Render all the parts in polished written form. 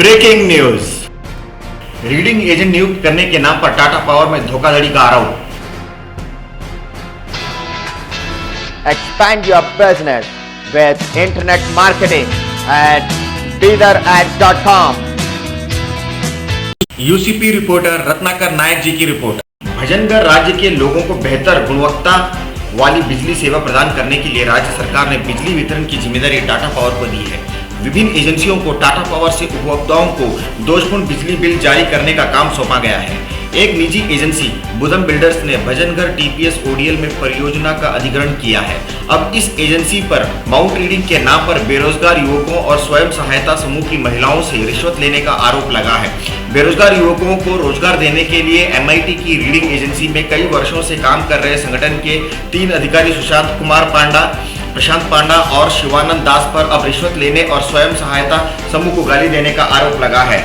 Breaking news. Reading agent नियुक्त करने के नाम पर टाटा पावर में धोखाधड़ी का आरोप। Expand your business with internet marketing at BeatherAds.com। UCP reporter Ratnakar Nayak ji की रिपोर्ट। भजनगढ़ राज्य के लोगों को बेहतर गुणवत्ता वाली बिजली सेवा प्रदान करने के लिए राज्य सरकार ने बिजली वितरण की जिम्मेदारी टाटा पावर को दी है। विभिन्न एजेंसियों को टाटा पावर से उपभोक्ताओं को दोषपूर्ण बिजली बिल जारी करने का काम सौंपा गया है। एक निजी एजेंसी बुदम बिल्डर्स ने भजनगढ़ टीपीएस ओडीएल में परियोजना का अधिग्रहण किया है। अब इस एजेंसी पर माउंट रीडिंग के नाम पर बेरोजगार युवकों और स्वयं सहायता समूह की महिलाओं से रिश्वत लेने का आरोप लगा है। बेरोजगार युवकों को रोजगार देने के लिए एमआईटी की रीडिंग एजेंसी में कई वर्षों से काम कर रहे संगठन के 3 अधिकारी सुशांत कुमार पांडा, प्रशांत पांडा और शिवानंद दास पर अब रिश्वत लेने और स्वयं सहायता समूह को गाली देने का आरोप लगा है।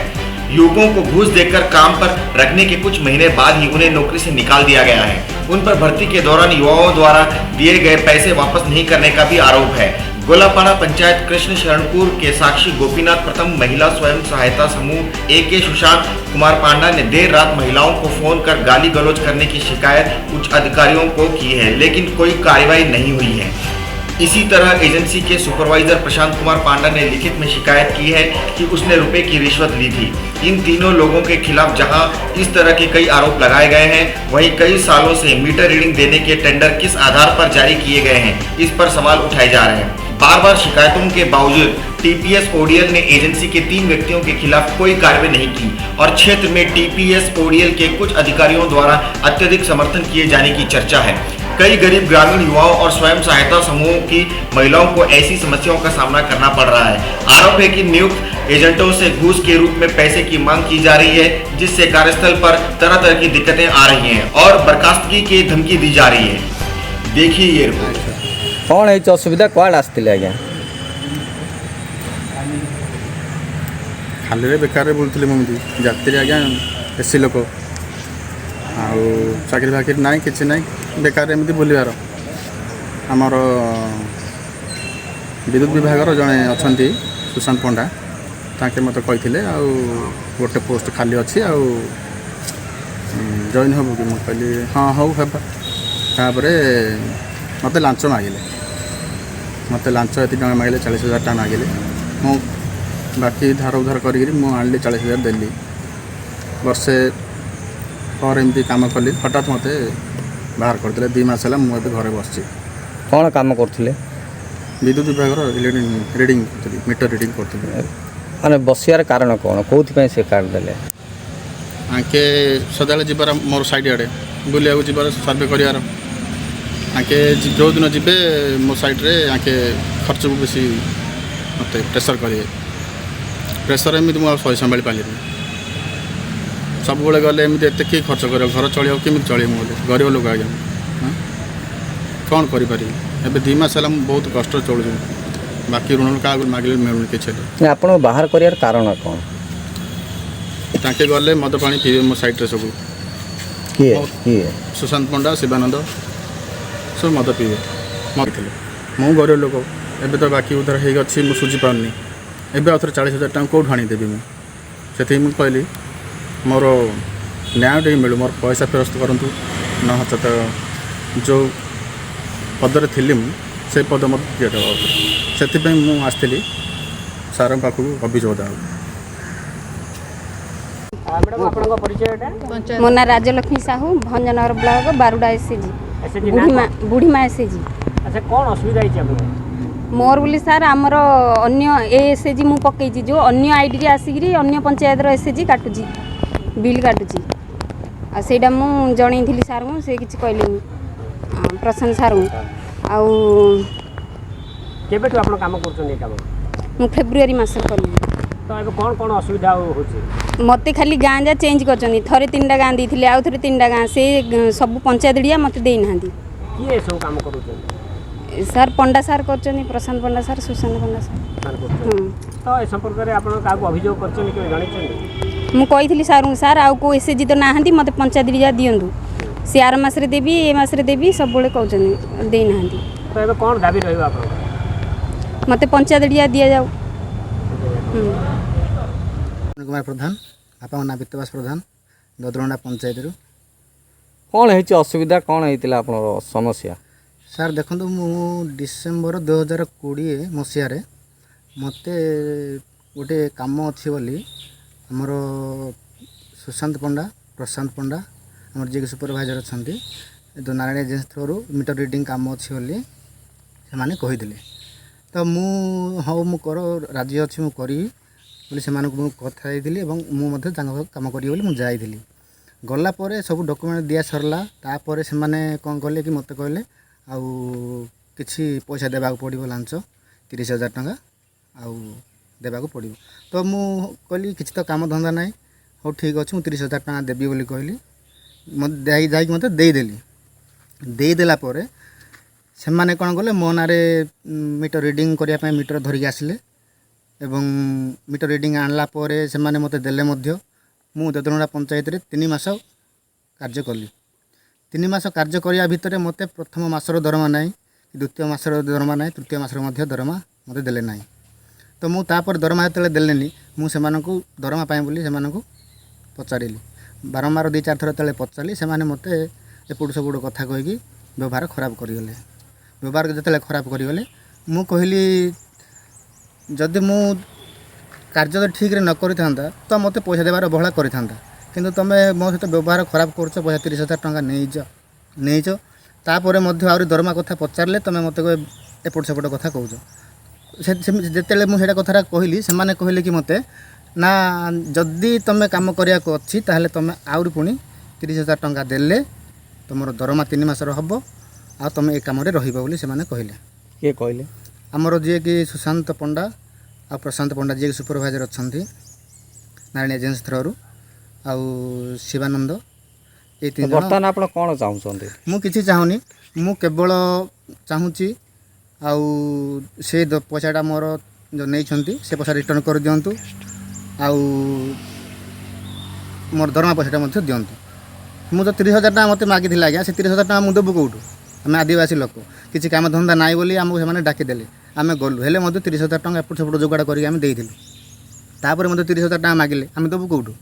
युवकों को घूस देकर काम पर रखने के कुछ महीने बाद ही उन्हें नौकरी से निकाल दिया गया है। उन पर भर्ती के दौरान युवाओं द्वारा दिए गए पैसे वापस नहीं करने का भी आरोप है। गोलापाड़ा पंचायत कृष्ण शरणपुर के साक्षी गोपीनाथ प्रथम महिला स्वयं सहायता समूह के सुशांत कुमार पांडा ने देर रात महिलाओं को फोन कर गाली गलौज करने की शिकायत उच्च अधिकारियों को की है, लेकिन कोई कार्रवाई नहीं हुई है। इसी तरह एजेंसी के सुपरवाइजर प्रशांत कुमार पांडा ने लिखित में शिकायत की है कि उसने रुपए की रिश्वत ली थी। इन तीनों लोगों के खिलाफ जहां इस तरह के कई आरोप लगाए गए हैं, वहीं कई सालों से मीटर रीडिंग देने के टेंडर किस आधार पर जारी किए गए हैं, इस पर सवाल उठाए जा रहे हैं। बार बार शिकायतों के बावजूद टीपीएस ओडीएल ने एजेंसी के 3 व्यक्तियों के खिलाफ कोई कार्रवाई नहीं की और क्षेत्र में टीपीएस ओडीएल के कुछ अधिकारियों द्वारा अत्यधिक समर्थन किए जाने की चर्चा है। कई गरीब ग्रामीण युवाओं और स्वयं सहायता समूहों की महिलाओं को ऐसी समस्याओं का सामना करना पड़ रहा है। आरोप है कि नियुक्त एजेंटों से घूस के रूप में पैसे की मांग की जा रही है, जिससे कार्यस्थल पर तरह तरह की दिक्कतें आ रही हैं और बर्खास्तगी की धमकी दी जा रही है। देखिए ये रिपोर्ट। कौन है असुविधा कौन आसते आज्ञा खाली बेकार बोलते मुझे जाती आज्ञा एसी लोक आकरी फाकरी ना कि ना बेकार एमती बुलबार आमर विद्युत विभाग जड़े अच्छा सुशांत पंडा ताके मत कही गोटे पोस्ट खाली अच्छी जॉइन हबू कि मुझे कहली हाँ हूँ तापर मत लांच मागिले मत लांच ये टाँग मागिले 40,000 टाँग मागिले मु बाकी धार उधार करी आनली 40,000 देली वर्षे पर एमती काम कली हठात मत बाहर करते 2 मास है मुझे घरे बस कौन काम करते विद्युत विभाग रीडिंग मीटर रीडिंग करते माने बसियार कारण कौन कौन से कार्ड देले आके सदा जबार मोर साइड आड़े बुलिया जबार सर्वे करार आके जो दिन जी मो साइड्रे आके खर्च को बेसी मत प्रेसर करेंगे प्रेसर एमती मुझे सही संभाली पारे सब बड़े गले एमती एत किए खर्च कर घर चल केमी चल गरीब लोक आज्ञा कौन करें एवं 2 मास है बहुत कष्ट चलूँ बाकी ऋण क्या मागिले मिलूँ कि आप बाहर कर कारण कौन ताके गले मद पानी पीवे मो साइड्रे सब सुशांत पंडा शिवानंद सब मद पीवे मत मु गरीब लोक एवं तो बाकी उधार हो मुझे सुझी पारनी एवं आउ थे 40,000 टाँग कौट आनीदेवी मुझे मुझे कहली मोर न्याय टे मिलू मोर पैसा फेरस्त करूँ नचेत जो पदरे थी से पद मत से मुझे सार पाखक अभियोग देवा मो ना Rajalakshmi Sahu Bhanjanagar block Baruda SAG Budhima SAG. अच्छा कौन असुविधा मोर बोली सार आमर अन्य एसएजी मु पकई जो अन्य आईडी रे आसिक अन्य पंचायत एसएजी काटुची बिल काटुची आईटा मु जन सार को से किसी कहले प्रसन्न सार केबेठु आपण काम करछन काम मु फेब्रुआरी मास कली तो अब कौन कौन असुविधा होची मते खाली गाँ जा चेंज करछनी थरे 3टा गाँ देथिले आउ थरे 3टा गाँ से सब पंचायत डिया मते देई नांदी किए सब काम करूछन सर पंडा सार करछनी प्रशांत पंडा सार सुशांत पंडा सार तो ए संपर्क रे आपण काको अभियोग करछन के जानिछन मु कही सार सार आउ को एसएजी तो नाहांती मते पंचायत डिया दियंतु से आर मास रे देबी ए मास रे देबी सब बेले कहउछनी देई नाहांती तो एबे कोन दाबी रहइबा आपण मते पंचायत डिया दिया जाऊ। कुमार प्रधान बापा ना वित्तवास प्रधान ददरंडा पंचायत रु कौन है असुविधा कौन होता आप समस्या सार देखो मु डिसेम्बर 2020 मसीह मत गोटे कम अच्छी बोली आमर सुशांत पंडा प्रशांत पंडा आमर जी सुपरभाइजर अच्छा तो Narayan agency through meter reading कम अच्छी बोली से कही तो हाँ मु कर राजी अच्छी मु करी बोली से कथा मुझे कम करी बोली मुझे गला सब डॉक्यूमेंट दिया सरला तापर से कौन कले कि मत कहले आउ किसी पैसा देवा पड़ो लांच 30,000 टंका आउ देवा पड़ो तो मु कहली किसी तो काम धंदा ना हाँ ठीक अच्छे मुझे 30,000 टंका देवी बोली कहली जाकि मत देदेला से मैंने कौन कले मो ना मीटर रिडिंग करने मीटर धरिकी आसिले एवं मीटर रिडिंग आणला से मत देले मु ददरंडा पंचायत रे 3 मास कार्य कली 3 मास कार्य करिया भितर मते प्रथम मासर दरमा नाई द्वितीय मासर दरमा नाई तृतीय मासर मध्य दरमा मते देले नाई तो मु तापर दरमा जतले देलेनी मु सेमानकु दरमा पाए बोली सेमानकु पचारिली बारंबार 2-4 थर तले पचारिली सेमाने मते एपुड सबुड कथा कहिकी व्यवहार खराब करिगले व्यवहार जतले खराब करिगले मु कहली जदि मु कार्य तो ठीक न करि थांता तो मते पैसा देबार बहला करि थांता किंतु तमे मो सहित व्यवहार खराब करछ पैसा 30,000 टंका नहींच तापर मध्य आउरी दरमा कथा पचारले तमे मते एपट सेपट कथा कहूछ जेतेले मु सेटा कथा कहली से माने कहले कि मते ना जदि तमे काम करिया को अछि ताहले तमे आउरी पुनी 30,000 टंका देले तुमर दरमा 3 मासर हबो आ तमे ए काम रे रहिबो बोली से माने कहले के कहले हमर जे कि सुशांत पंडा आ प्रशांत पंडा जी सुपरभाइजर अच्छा नारायण एजेन्सी थ्रू आउ शिवानंद ये 3 बर्तमान आप कौन चाहते मु किसी चाहूनी मु केवल चाहूँगी आउ से पैसाटा मोर जो नहीं से पैसा रिटर्न कर दिंतु आउ मोर दरमा पैसाटा दिंतु मु तो 30,000 टका मत मागी आज्ञा से 30,000 टका मुझे देबू कौटू आम आदिवासी लोक किसी काम धंदा नाई बोली आमको से डाकिदेले आम गलु हेले 30,000 टका एपट सेपट जोगाड़ करके तापर मत 30,000 टका मागिले आम देबू कौटू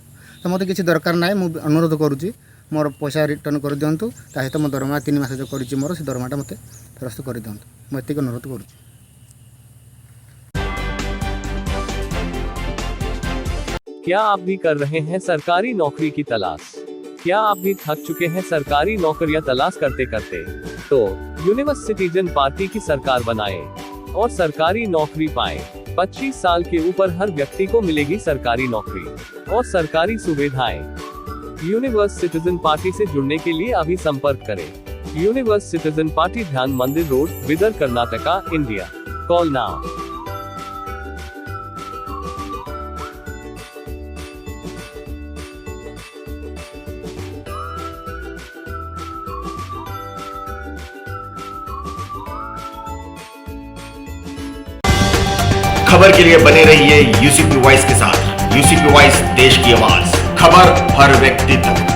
तो मत किसी दरकार ना मुझे अनुरोध करुँची मोर पैसा रिटर्न कर दिंतु सहित मो दरमा 3 मास जो कर मोर से दरमाटा मत फेरस्त कर दिंतु मुझे एतिक अनुरोध करुँची। क्या आप भी कर रहे हैं सरकारी नौकरी की तलाश? क्या आप भी थक चुके हैं सरकारी नौकरियां तलाश करते करते? तो यूनिवर्स सिटीजन पार्टी की सरकार बनाएं और सरकारी नौकरी पाएं। 25 साल के ऊपर हर व्यक्ति को मिलेगी सरकारी नौकरी और सरकारी सुविधाएं। यूनिवर्स सिटीजन पार्टी से जुड़ने के लिए अभी संपर्क करें। यूनिवर्स सिटीजन पार्टी, ध्यान मंदिर road, Bidar, Karnataka, India. Call now. खबर के लिए बने रहिए यूसीपी वॉइस के साथ। यूसीपी वॉइस, देश की आवाज, खबर हर व्यक्ति तक।